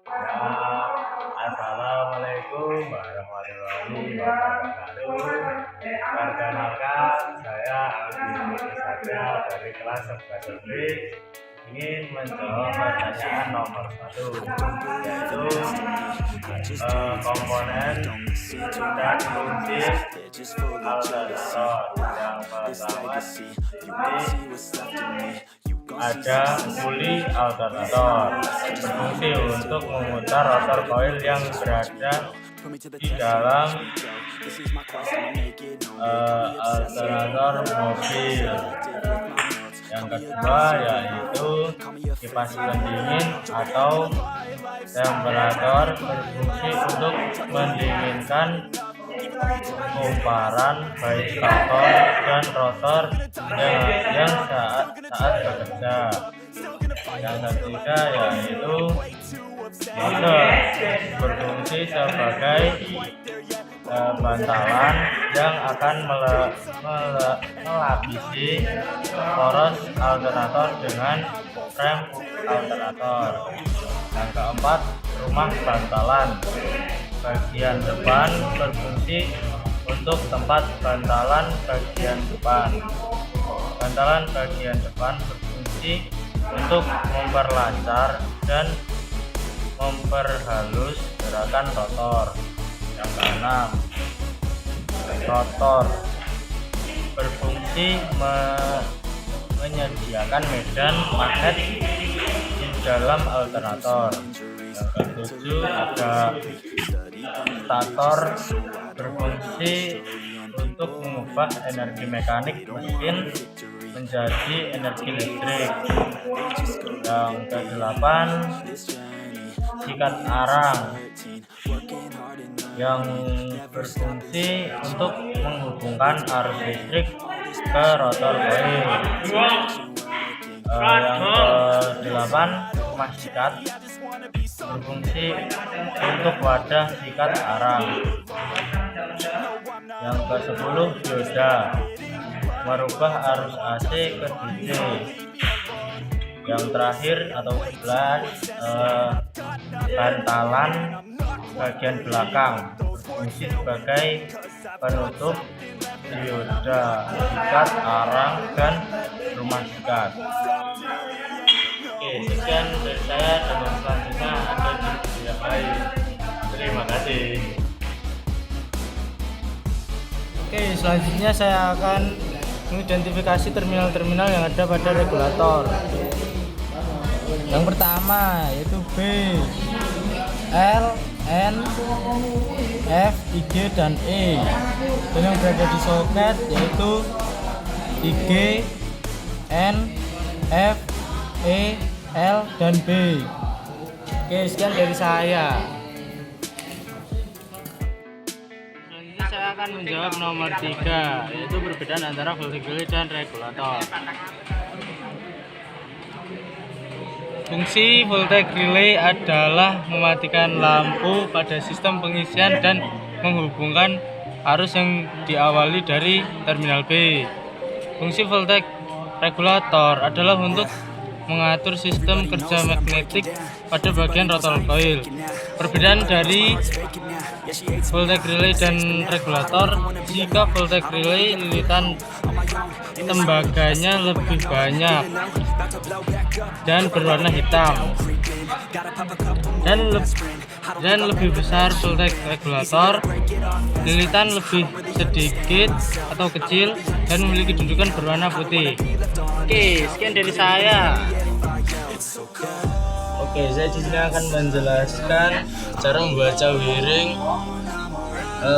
Ya, Assalamualaikum warahmatullahi wabarakatuh. Perkenalkan, saya Aldi Saja dari kelas 11 B ingin menjawab pertanyaan nomor 1, yaitu komponen dan fungsi alternator. Yang pertama ini ada puli alternator, berfungsi untuk memutar rotor koil yang berada di dalam alternator mobil. Yang kedua yaitu kipas pendingin atau temperator, berfungsi untuk mendinginkan kumparan baik motor dan rotor yang saat bekerja. Yang ketiga yaitu motor, berfungsi sebagai bantalan yang akan melapisi poros alternator dengan rem alternator. Yang keempat, rumah bantalan bagian depan, berfungsi untuk tempat bantalan bagian depan. Bantalan bagian depan berfungsi untuk memperlancar dan memperhalus gerakan rotor. Yang keenam, rotor berfungsi menyediakan medan magnet di dalam alternator. Yang ketujuh, ada stator, berfungsi untuk mengubah energi mekanik mesin menjadi energi listrik. Yang kedelapan, sikat arang yang berfungsi untuk menghubungkan arus listrik ke rotor koil. Yang ke-8, rumah sikat, berfungsi untuk wadah sikat arang. Yang ke-10, dioda, merubah arus AC ke DC. Yang terakhir atau 11, bantalan bagian belakang, berfungsi sebagai penutup dioda, sikat arang, dan rumah sikat. Oke, sekian dari saya, dan selanjutnya ada di video yang lain. Terima kasih. Oke, selanjutnya saya akan mengidentifikasi terminal-terminal yang ada pada regulator. Yang pertama yaitu B, L, N, F, IG, dan E. Dan yang berada di soket yaitu IG, N, F, E, L, dan B. Oke, sekian dari saya. Selanjutnya saya akan menjawab nomor 3, yaitu perbedaan antara voltage relay dan regulator. Fungsi voltage relay adalah mematikan lampu pada sistem pengisian dan menghubungkan arus yang diawali dari terminal B. Fungsi voltage regulator adalah untuk mengatur sistem kerja magnetik pada bagian rotor coil. Perbedaan dari voltage relay dan regulator, jika voltage relay lilitan tembaganya lebih banyak dan berwarna hitam, dan lebih besar voltage regulator, lilitan lebih sedikit atau kecil dan memiliki dudukan berwarna putih. Oke, sekian dari saya. Oke, saya di sini akan menjelaskan cara membaca wiring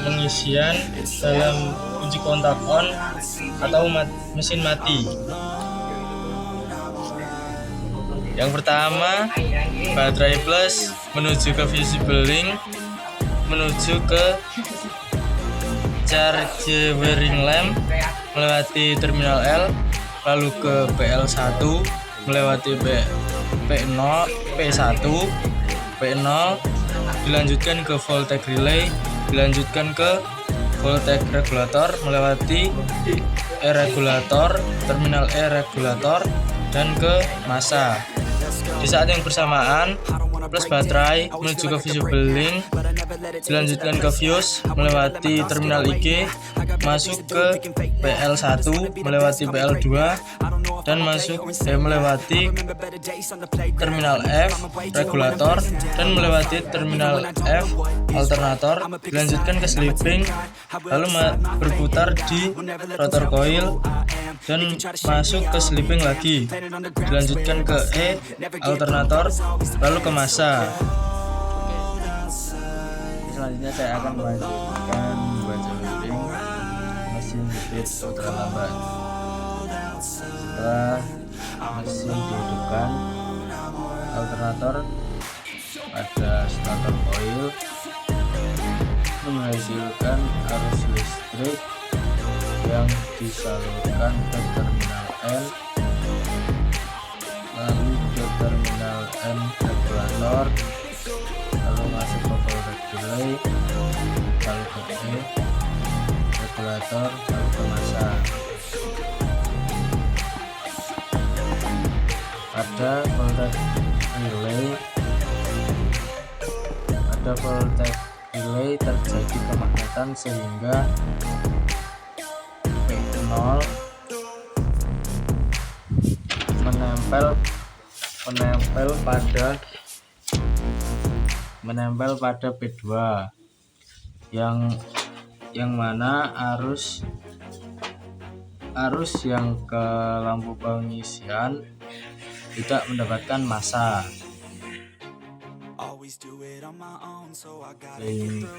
pengisian dalam kunci kontak on atau mesin mati. Yang pertama, baterai plus menuju ke visible link, menuju ke charge wiring lamp melewati terminal L, lalu ke PL1 melewati P0, P1, P0, dilanjutkan ke voltage relay, dilanjutkan ke voltage regulator melewati E-regulator, terminal E-regulator, dan ke massa. Di saat yang bersamaan, plus baterai menuju ke visible link, dilanjutkan ke fuse melewati terminal IG, masuk ke PL1 melewati PL2 dan melewati terminal F regulator dan melewati terminal F alternator, dilanjutkan ke sleeping lalu berputar di rotor coil dan masuk ke sleeping lagi, dilanjutkan ke E alternator lalu ke massa. Selanjutnya saya akan melanjutkan membaca looping mesin jepit ultra lambat. Setelah mesin dihidupkan, alternator pada starter coil menghasilkan arus listrik yang disalurkan ke terminal N, lalu ke terminal N regulator, lalu masuk ke voltage relay, lalu ke E regulator, lalu ke massa. Pada voltage relay terjadi kemagnetan sehingga P0 menempel pada P2 yang mana arus yang ke lampu pengisian tidak mendapatkan massa,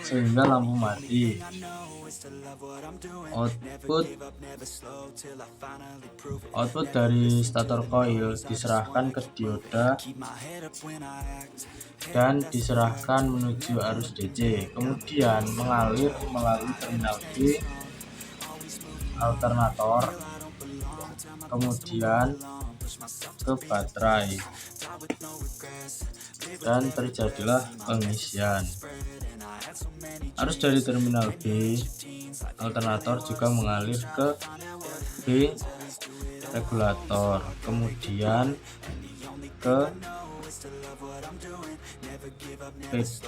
sehingga lampu mati. Output dari starter coil diserahkan ke dioda dan diserahkan menuju arus DC, kemudian mengalir melalui terminal B alternator, kemudian ke baterai, dan terjadilah pengisian. Arus dari terminal B alternator juga mengalir ke B regulator, kemudian ke P2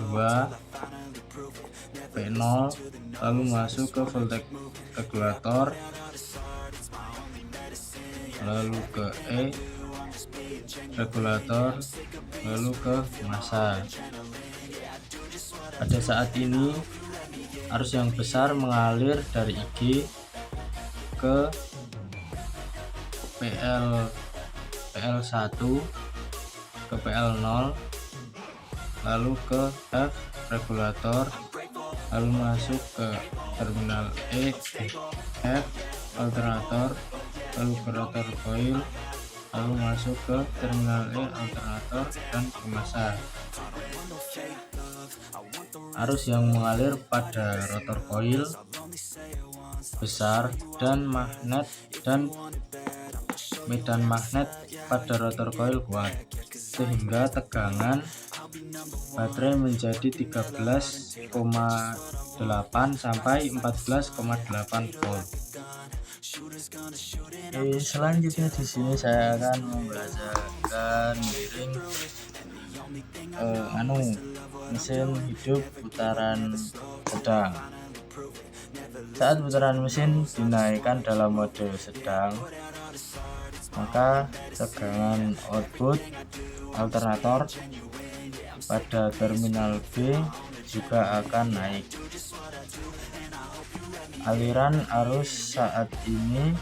P0, lalu masuk ke voltage regulator, lalu ke E regulator, lalu ke massa. Pada saat ini arus yang besar mengalir dari IG ke PL1 ke PL0, lalu ke F regulator, lalu masuk ke terminal E F alternator, lalu ke rotor coil, lalu masuk ke terminal E alternator dan ke massa. Arus yang mengalir pada rotor coil besar dan medan magnet pada rotor coil kuat, sehingga tegangan baterai menjadi 13,8 sampai 14,8 volt. Selanjutnya di sini saya akan membacakan miring mesin hidup putaran sedang. Saat putaran mesin dinaikkan dalam mode sedang, maka tegangan output alternator pada terminal B juga akan naik. Aliran arus saat ini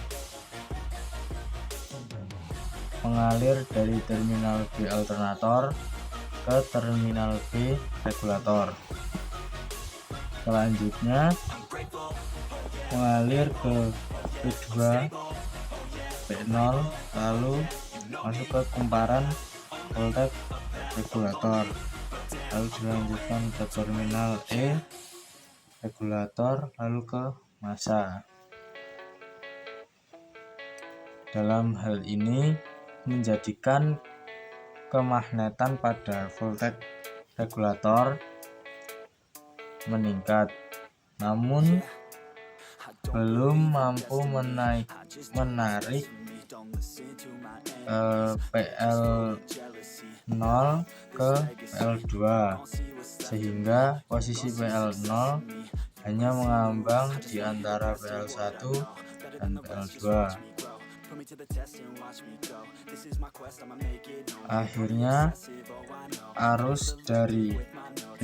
mengalir dari terminal B alternator ke terminal B regulator. Selanjutnya mengalir ke P2 P0, lalu masuk ke kumparan voltage regulator, lalu dilanjutkan ke terminal E regulator, lalu ke massa. Dalam hal ini menjadikan kemagnetan pada voltage regulator meningkat, namun belum mampu menarik PL0 ke PL2, sehingga posisi PL0 hanya mengambang di antara PL1 dan PL2. Akhirnya arus dari B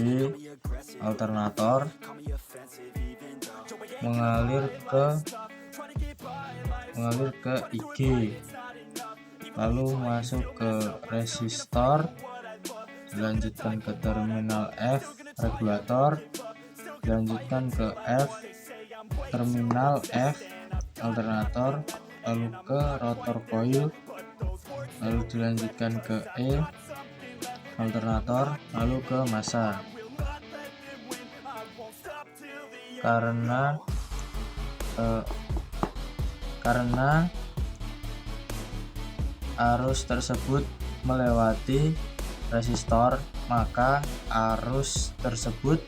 alternator mengalir ke IG, lalu masuk ke resistor, dilanjutkan ke terminal F regulator, dilanjutkan ke F terminal F alternator, lalu ke rotor coil, lalu dilanjutkan ke E alternator, lalu ke massa. Karena arus tersebut melewati resistor, maka arus tersebut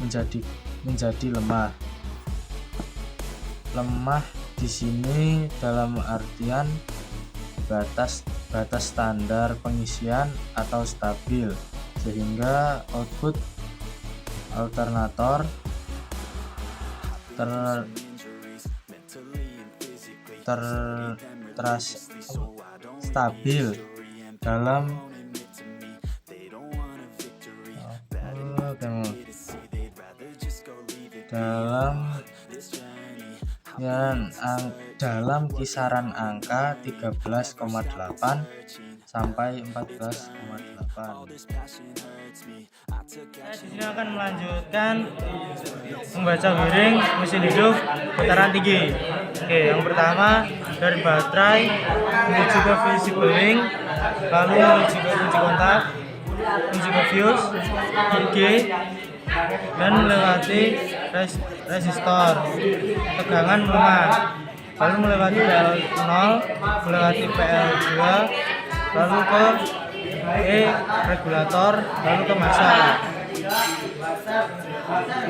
menjadi lemah. Lemah di sini dalam artian batas standar pengisian atau stabil, sehingga output alternator stabil dalam kisaran angka 13,8 sampai 14,8. Saya di sini akan melanjutkan membaca wiring mesin hidup putaran tinggi. Oke, yang pertama dari baterai menuju ke visible link, lalu menuju ke kunci kontak, menuju ke fuse, IG, dan melewati resistor. Tegangan melemah, lalu melewati PL0, melewati PL2, lalu ke E regulator, lalu ke massa.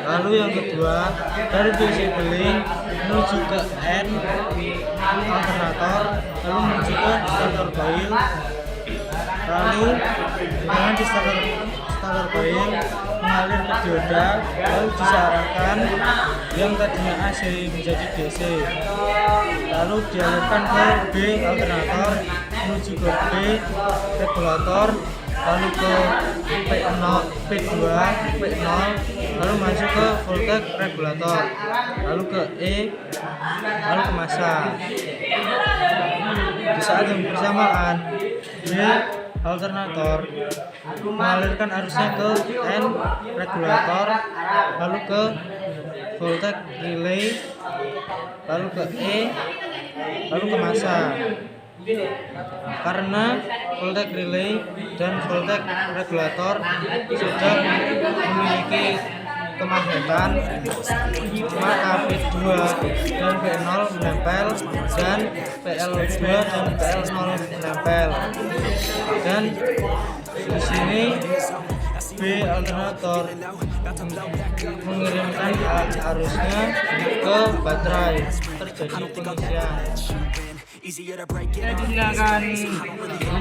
Lalu yang kedua dari visible link menuju ke N alternator, lalu menuju ke starter coil, lalu dengan di starter coil mengalir ke dioda, lalu diarahkan yang tadinya AC menjadi DC, lalu dialirkan ke B alternator, menuju ke B regulator, lalu ke P2, P0, lalu masuk ke voltage regulator, lalu ke E, lalu ke massa. Di saat yang bersamaan, B alternator mengalirkan arusnya ke N regulator, lalu ke voltage relay, lalu ke E, lalu ke massa. Karena voltage relay dan voltage regulator sudah memiliki kemagnetan, maka P2 dan P0 menempel dan PL2 dan PL0 menempel. Dan di sini B alternator mengirimkan arusnya ke baterai, terjadi pengisian. Saya di sini akan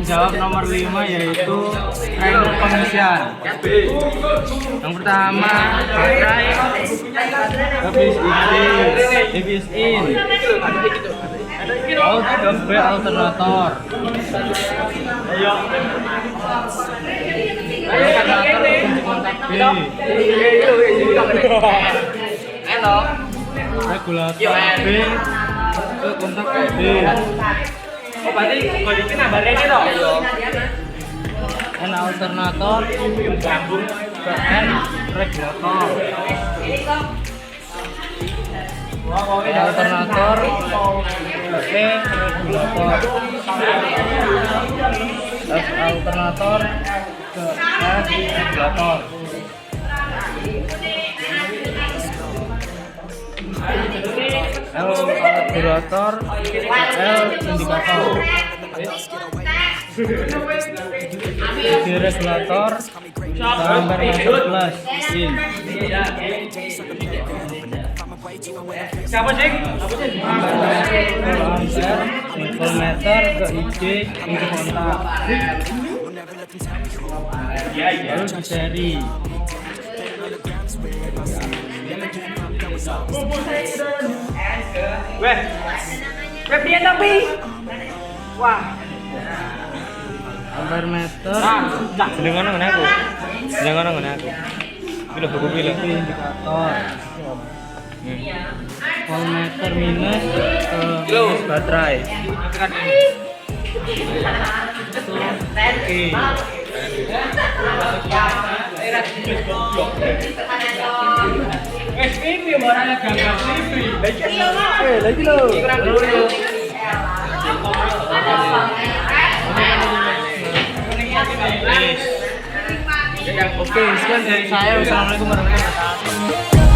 menjawab nomor 5, yaitu trailer pengisian. Yang pertama, baterai habis in out ke B alternator. Regulator B ke kontak B. Oh, berarti balikin nambahnya ini toh? N alternator gabung ke N regulator. Alternator ke E regulator. F alternator ke F regulator. L regulator, L indikator. Di regulator gambar masuk plus in. Siapa sih? Voltmeter ke IG untuk kontak. Lalu di seri. Weh dia tapi. Wah. Ampere meter. Sedangkan ngene aku. Sedangkan ngene aku. Pilih buku pilih. Indikator. Voltmeter minus minus baterai. Oke. Lagi lo. Oke, sekian dari saya. Wassalamualaikum warahmatullahi wabarakatuh.